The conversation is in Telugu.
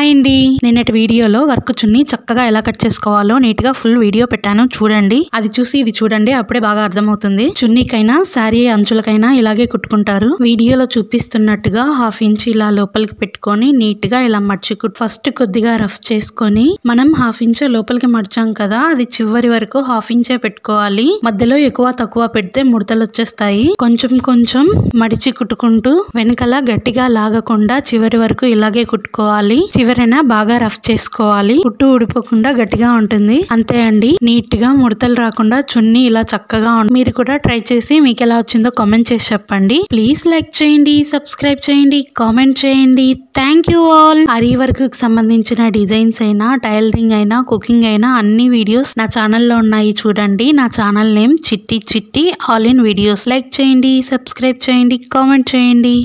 హాయ్ అండి, నిన్నటి వీడియోలో వర్క్ చున్నీ చక్కగా ఎలా కట్ చేసుకోవాలో నీట్ గా ఫుల్ వీడియో పెట్టాను చూడండి. అది చూసి ఇది చూడండి, అప్పుడే బాగా అర్థమవుతుంది. చున్నీకైనా శారీ అంచులకైనా ఇలాగే కుట్టుకుంటారు. వీడియోలో చూపిస్తున్నట్టుగా 1/2 ఇంచ్ ఇలా లోపలికి పెట్టుకొని నీట్ గా ఇలా మర్చి ఫస్ట్ కొద్దిగా రఫ్ చేసుకొని మనం 1/2 ఇంచ్ లోపలికి మర్చాం కదా, అది చివరి వరకు 1/2 ఇంచే పెట్టుకోవాలి. మధ్యలో ఎక్కువ తక్కువ పెడితే ముడతలు వచ్చేస్తాయి. కొంచెం కొంచెం మడిచి కుట్టుకుంటూ వెనకాల గట్టిగా లాగకుండా చివరి వరకు ఇలాగే కుట్టుకోవాలి. చివరన బాగా రఫ్ చేసుకోవాలి. కుట్టు ఊడిపోకుండా గట్టిగా ఉంటుంది. అంతే అండి, నీట్ గా ముడతలు రాకుండా చున్నీ ఇలా చక్కగా ఉంటుంది. మీరు కూడా ట్రై చేసి మీకు ఎలా వచ్చిందో కామెంట్ చేసి చెప్పండి. ప్లీజ్ లైక్ చేయండి, సబ్స్క్రైబ్ చేయండి, కామెంట్ చేయండి. Thank you all. Aari work కి సంబంధించిన డిజైన్స్ అయినా, టైలరింగ్ అయినా, కుకింగ్ అయినా అన్ని వీడియోస్ నా ఛానల్లో ఉన్నాయి చూడండి. నా ఛానల్ నేమ్ చిట్టి చిట్టి ఆల్ ఇన్ వీడియోస్. లైక్ చేయండి, సబ్స్క్రైబ్ చేయండి, కామెంట్ చేయండి.